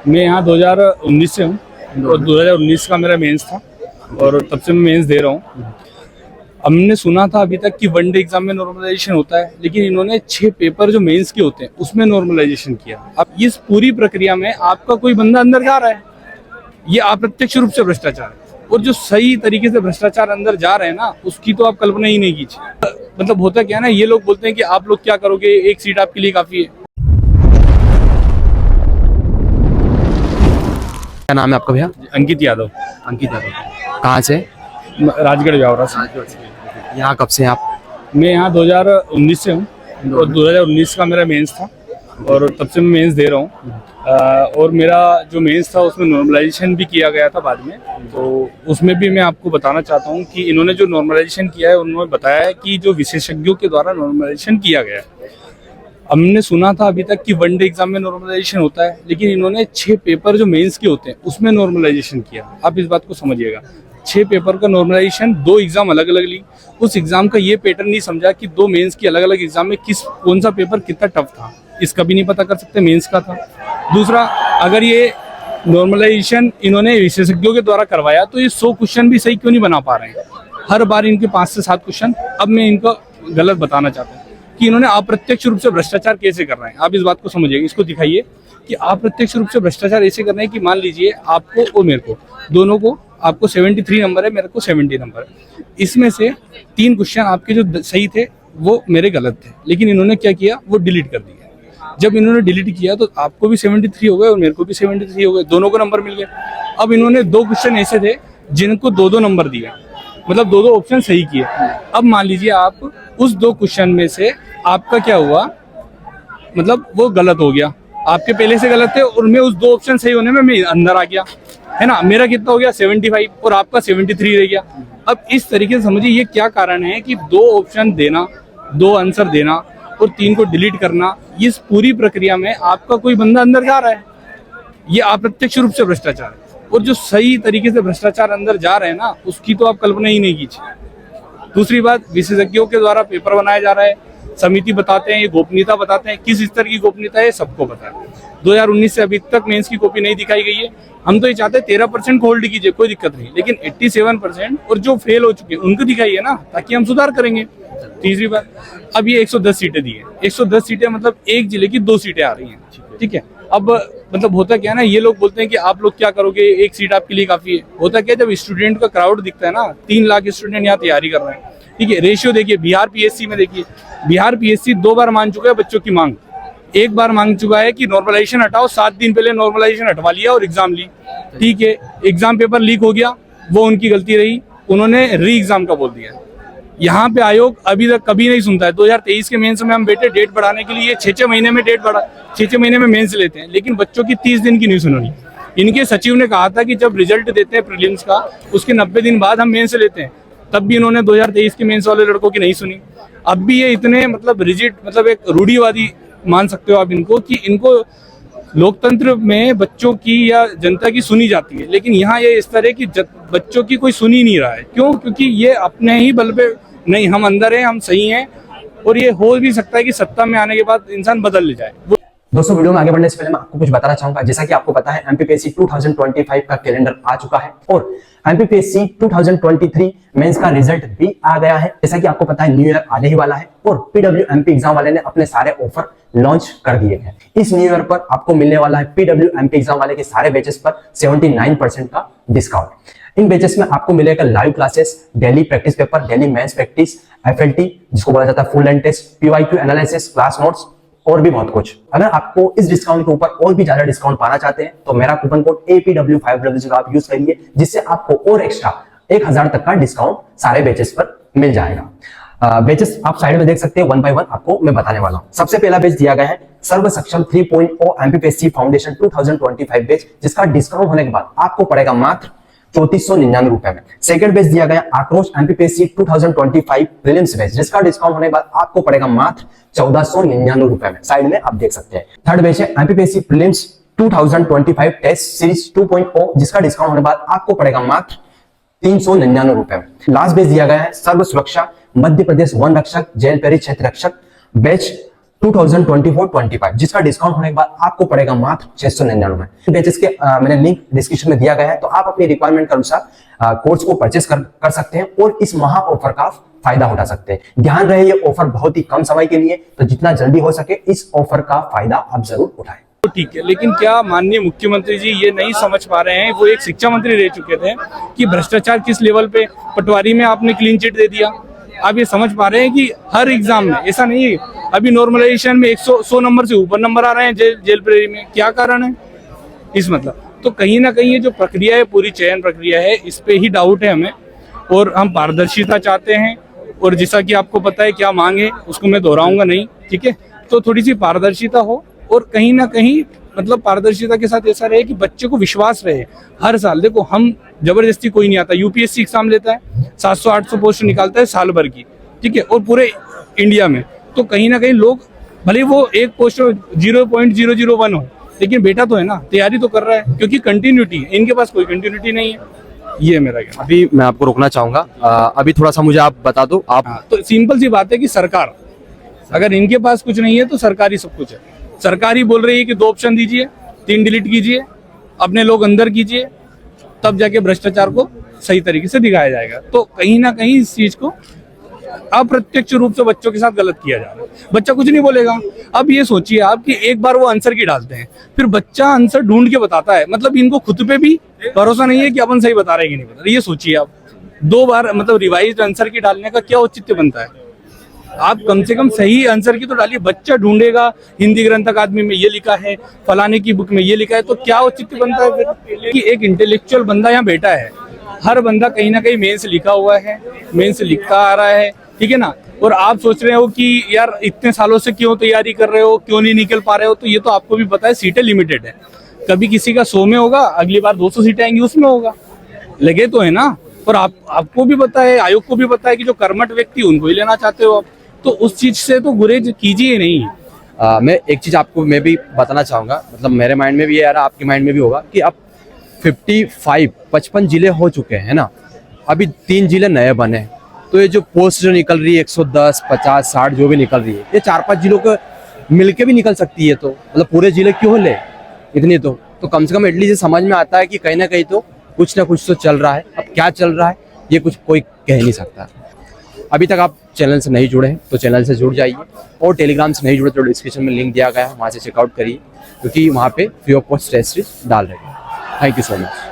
मैं यहाँ 2019 से हूँ और 2019 का मेरा मेंस था और तब से मैं मेंस दे रहा हूँ। हमने सुना था अभी तक कि वनडे एग्जाम में नॉर्मलाइजेशन होता है, लेकिन इन्होंने 6 पेपर जो मेंस के होते हैं उसमें नॉर्मलाइजेशन किया। अब इस पूरी प्रक्रिया में आपका कोई बंदा अंदर जा रहा है, ये अप्रत्यक्ष रूप से भ्रष्टाचार है। और जो सही तरीके से भ्रष्टाचार अंदर जा रहे हैं ना, उसकी तो आप कल्पना ही नहीं कीजिए। मतलब होता क्या है ना, ये लोग बोलते हैं कि आप लोग क्या करोगे, एक सीट आपके लिए काफी है। क्या नाम है आपका भैया? अंकित यादव। अंकित यादव। कहाँ से? राजगढ़ जावरा से। यहाँ कब से हैं आप? मैं यहाँ 2019 से हूँ और 2019 का मेरा मेंस था और तब से मैं मेंस दे रहा हूँ। और मेरा जो मेंस था उसमें नॉर्मलाइजेशन भी किया गया था बाद में, तो उसमें भी मैं आपको बताना चाहता हूँ कि इन्होंने जो नॉर्मलाइजेशन किया है, उन्होंने बताया है कि जो विशेषज्ञों के द्वारा नॉर्मलाइजेशन किया गया है। हमने सुना था अभी तक कि वनडे एग्जाम में नॉर्मलाइजेशन होता है, लेकिन इन्होंने 6 पेपर जो मेंस के होते हैं उसमें नॉर्मलाइजेशन किया। आप इस बात को समझिएगा, 6 पेपर का नॉर्मलाइजेशन, 2 एग्जाम अलग अलग ली। उस एग्जाम का ये पैटर्न नहीं समझा कि 2 मेंस की अलग अलग एग्जाम में कौन सा पेपर कितना टफ था, इसका भी नहीं पता कर सकते मेंस का था। दूसरा, अगर ये नॉर्मलाइजेशन इन्होंने विशेषज्ञों के द्वारा करवाया तो ये 100 क्वेश्चन भी सही क्यों नहीं बना पा रहे हैं? हर बार इनके 5 से 7 क्वेश्चन। अब मैं इनको गलत बताना चाहता हूँ कि इन्होंने अप्रत्यक्ष रूप से भ्रष्टाचार कैसे कर रहे हैं। आप इस बात को समझिएगा, इसको दिखाइए कि अप्रत्यक्ष रूप से भ्रष्टाचार ऐसे कर रहे हैं कि मान लीजिए आपको और मेरे को, दोनों को, आपको 73 नंबर है, मेरे को 70 नंबर है। इसमें से 3 क्वेश्चन आपके जो सही थे वो मेरे गलत थे, लेकिन इन्होंने क्या किया, वो डिलीट कर दिया। जब इन्होंने डिलीट किया तो आपको भी 73 हो गए और मेरे को भी 73 हो गए, दोनों को नंबर मिल गए। अब इन्होंने 2 क्वेश्चन ऐसे थे जिनको 2-2 नंबर दिए, मतलब 2-2 ऑप्शन सही किए। अब मान लीजिए आप उस 2 क्वेश्चन में से आपका क्या हुआ, मतलब वो गलत हो गया, आपके पहले से गलत थे और मैं उस 2 ऑप्शन सही होने में मैं अंदर आ गया, है ना। मेरा कितना हो गया 75 और आपका 73 रह गया। अब इस तरीके से समझिए ये क्या कारण है कि 2 ऑप्शन देना, 2 आंसर देना और 3 को डिलीट करना। इस पूरी प्रक्रिया में आपका कोई बंदा अंदर जा रहा है, ये अप्रत्यक्ष रूप से भ्रष्टाचार है। और जो सही तरीके से भ्रष्टाचार अंदर जा रहे हैं ना, उसकी तो आप कल्पना ही नहीं कीजिए। दूसरी बात, विशेषज्ञों के द्वारा पेपर बनाया जा रहा है, समिति बताते हैं, ये गोपनीयता बताते हैं। किस स्तर की गोपनीयता है सबको पता है। 2019 से अभी तक मेंस की कॉपी नहीं दिखाई गई है। हम तो ये चाहते हैं 13% को होल्ड कीजिए, कोई दिक्कत नहीं, लेकिन 87% और जो फेल हो चुके हैं उनको दिखाइए ना, ताकि हम सुधार करेंगे। तीसरी बात, अब ये 110 सीटें दी है, 110 सीटें मतलब एक जिले की 2 सीटें आ रही हैं, ठीक है। अब मतलब होता क्या है ना, ये लोग बोलते हैं कि आप लोग क्या करोगे, एक सीट आपके लिए काफी है। होता क्या है, जब स्टूडेंट का क्राउड दिखता है ना, 3 लाख स्टूडेंट यहाँ तैयारी कर रहे हैं, ठीक है। रेशियो देखिए, बिहार पीएससी में देखिए, बिहार पीएससी 2 बार मांग चुका है बच्चों की मांग। एक बार मांग चुका है कि नॉर्मलाइजेशन हटाओ, 7 दिन पहले नॉर्मलाइजेशन हटवा लिया और एग्जाम ली, ठीक है। एग्जाम पेपर लीक हो गया, वो उनकी गलती रही, उन्होंने री एग्जाम का बोल दिया। यहाँ पे आयोग अभी तक कभी नहीं सुनता है। 2023 के मेंस में हम बैठे डेट बढ़ाने के लिए, 6-6 महीने में डेट बढ़ा, 6-6 महीने में मेंस लेते हैं, लेकिन बच्चों की 30 दिन की नहीं सुनोगी। इनके सचिव ने कहा था कि जब रिजल्ट देते हैं प्रीलिम्स का, उसके 90 दिन बाद हम मेंस लेते हैं, तब भी इन्होंने 2023 के मेंस वाले लड़कों की नहीं सुनी। अब भी ये इतने मतलब रिजिड, मतलब एक रूढ़िवादी मान सकते हो आप इनको, कि इनको लोकतंत्र में बच्चों की या जनता की सुनी जाती है, लेकिन यहाँ ये इस तरह की बच्चों की कोई सुनी नहीं रहा है। क्यों? क्योंकि ये अपने ही बल पे, नहीं हम अंदर हैं, हम सही हैं, और ये हो भी सकता है कि सत्ता में आने के बाद इंसान बदल ले जाए। दोस्तों, वीडियो में आगे बढ़ने से पहले मैं आपको कुछ बताना चाहूंगा। जैसा कि आपको पता है, एमपीपीएससी 2025 का कैलेंडर आ चुका है और एमपीपीएससी 2023 मेंस का रिजल्ट भी आ गया है। जैसा कि आपको पता है, न्यू ईयर आने ही वाला है और पीडब्ल्यूएमपी एग्जाम वाले ने अपने सारे ऑफर लॉन्च कर दिए हैं। इस न्यू ईयर पर आपको मिलने वाला है पीडब्ल्यूएमपी एग्जाम वाले के सारे बैचेस पर 79% का डिस्काउंट। इन बैचेस में आपको मिलेगा live classes, daily practice paper, daily mains practice, FLT जिसको बोला जाता है full length test, PYQ analysis, class notes और भी बहुत कुछ। अगर आपको इस डिस्काउंट के ऊपर और भी ज्यादा डिस्काउंट पाना चाहते हैं तो मेरा कूपन कोड APW5W का आप यूज करिए, जिससे आपको और एक्स्ट्रा 1000 तक का डिस्काउंट सारे बैचेस पर मिल जाएगा। बैचेस आप साइड में देख सकते हैं, 1 बाय 1 आपको मैं बताने वाला हूं। सबसे पहला बैच दिया गया है सर्व सक्षम 3.0 एमपीपीएससी फाउंडेशन 2025 बैच, जिसका डिस्काउंट होने के बाद आपको पड़ेगा मात्र 3499 रुपए में। सेकंड बैच दिया गया आक्रोश एमपीपीएससी 2025 प्रीलिम्स बैच, जिसका डिस्काउंट होने के बाद आपको पड़ेगा मात्र 1499 रुपए में। साइड में आप देख सकते हैं। थर्ड बैच है एमपीपीएससी प्रीलिम्स 2025 टेस्ट सीरीज 2.0, जिसका डिस्काउंट होने के बाद आपको पड़ेगा मात्र 399 रुपए में। लास्ट बैच दिया गया है सर्व सुरक्षा मध्य प्रदेश वन रक्षक जेल पेरी क्षेत्र रक्षक बैच 2024-25 जिसका डिस्काउंट होने के बाद आपको पड़ेगा मात्र 699। बैचेस के मैंने लिंक डिस्क्रिप्शन में दिया गया है, तो आप अपनी रिक्वायरमेंट के अनुसार कोर्स को परचेस कर सकते हैं और इस महा ऑफर का फायदा उठा सकते हैं। ध्यान रहे ये ऑफर बहुत ही कम समय के लिए, तो जितना जल्दी हो सके इस ऑफर का फायदा आप जरूर उठाएं। तो ठीक है, लेकिन क्या माननीय मुख्यमंत्री जी ये नहीं समझ पा रहे हैं, वो एक शिक्षा मंत्री रह चुके थे, कि भ्रष्टाचार किस लेवल पे, पटवारी में आपने क्लीन चिट दे दिया। आप ये समझ पा रहे हैं कि हर एग्जाम में ऐसा नहीं है, अभी नॉर्मलाइजेशन में 100 नंबर से ऊपर नंबर आ रहे हैं जेल प्रेरी में, क्या कारण है इस मतलब। तो कहीं ना कहीं ये जो प्रक्रिया है, पूरी चयन प्रक्रिया है, इस पे ही डाउट है हमें, और हम पारदर्शिता चाहते हैं। और जैसा कि आपको पता है क्या मांग है, उसको मैं दोहराऊंगा नहीं, ठीक है। तो थोड़ी सी पारदर्शिता हो, और कहीं ना कहीं मतलब पारदर्शिता के साथ ऐसा रहे कि बच्चे को विश्वास रहे। हर साल देखो, हम जबरदस्ती कोई नहीं आता, यूपीएससी एग्जाम लेता है, 700-800 पोस्ट निकालता है साल भर की, ठीक है, और पूरे इंडिया में। तो कहीं ना कहीं लोग, भले वो एक पोस्ट 0.001 हो, लेकिन बेटा तो है ना, तैयारी तो कर रहा है, क्योंकि कंटिन्यूटी है। इनके पास कोई कंटिन्यूटी नहीं है, ये है मेरा कहना। अभी मैं आपको रोकना चाहूंगा, अभी थोड़ा सा मुझे आप बता दो। आप तो सिंपल सी बात है कि सरकार, अगर इनके पास कुछ नहीं है तो सरकारी सब कुछ है। सरकार ही बोल रही है कि 2 ऑप्शन दीजिए, 3 डिलीट कीजिए, अपने लोग अंदर कीजिए, तब जाके भ्रष्टाचार को सही तरीके से दिखाया जाएगा। तो कहीं ना कहीं इस चीज को अप्रत्यक्ष रूप से बच्चों के साथ गलत किया जा रहा है। बच्चा कुछ नहीं बोलेगा। अब ये सोचिए आप कि एक बार वो आंसर की डालते हैं, फिर बच्चा आंसर ढूंढ के बताता है, मतलब इनको खुद पे भी भरोसा नहीं है कि अपन सही बता रहे हैं कि नहीं बता रहे। ये सोचिए आप, 2 बार मतलब रिवाइज आंसर की डालने का क्या औचित्य बनता है। आप कम से कम सही आंसर की तो डालिए। बच्चा ढूंढेगा, हिंदी ग्रंथ अकादमी में ये लिखा है, फलाने की बुक में ये लिखा है, तो क्या औचित्य बनता है फिर कि एक इंटेलेक्चुअल बंदा यहाँ बैठा है। हर बंदा कहीं ना कहीं मेंस लिखा हुआ है, मेंस लिखता आ रहा है, ठीक है ना। और आप सोच रहे हो कि यार इतने सालों से क्यों तैयारी कर रहे हो, क्यों नहीं निकल पा रहे हो, तो ये तो आपको भी पता है सीटें लिमिटेड है। कभी किसी का 100 में होगा, अगली बार 200 सीटें आएंगी उसमें होगा, लगे तो है ना। और आपको भी पता है, आयोग को भी पता है कि जो कर्मठ व्यक्ति उनको ही लेना चाहते हो आप, तो उस चीज से तो गुरेज कीजिए नहीं। मैं एक चीज आपको मैं भी बताना चाहूंगा, मतलब मेरे माइंड में भी है यार, आपके माइंड में भी होगा कि अब 55 जिले हो चुके हैं ना, अभी 3 जिले नए बने। तो ये जो पोस्ट जो निकल रही है 110, 50, 60 जो भी निकल रही है, ये 4-5 जिलों को मिलके भी निकल सकती है। तो मतलब पूरे जिले क्यों ले इतनी, तो कम से कम एटलीस्ट समझ में आता है कि कहीं ना कहीं तो कुछ ना कुछ तो चल रहा है। अब क्या चल रहा है ये कुछ कोई कह नहीं सकता। अभी तक आप चैनल से नहीं जुड़े हैं तो चैनल से जुड़ जाइए, और टेलीग्राम से नहीं जुड़े तो डिस्क्रिप्शन में लिंक दिया गया है, वहाँ से चेकआउट करिए, क्योंकि वहाँ पे free of cost test series डाल रहे हैं। Thank you so much.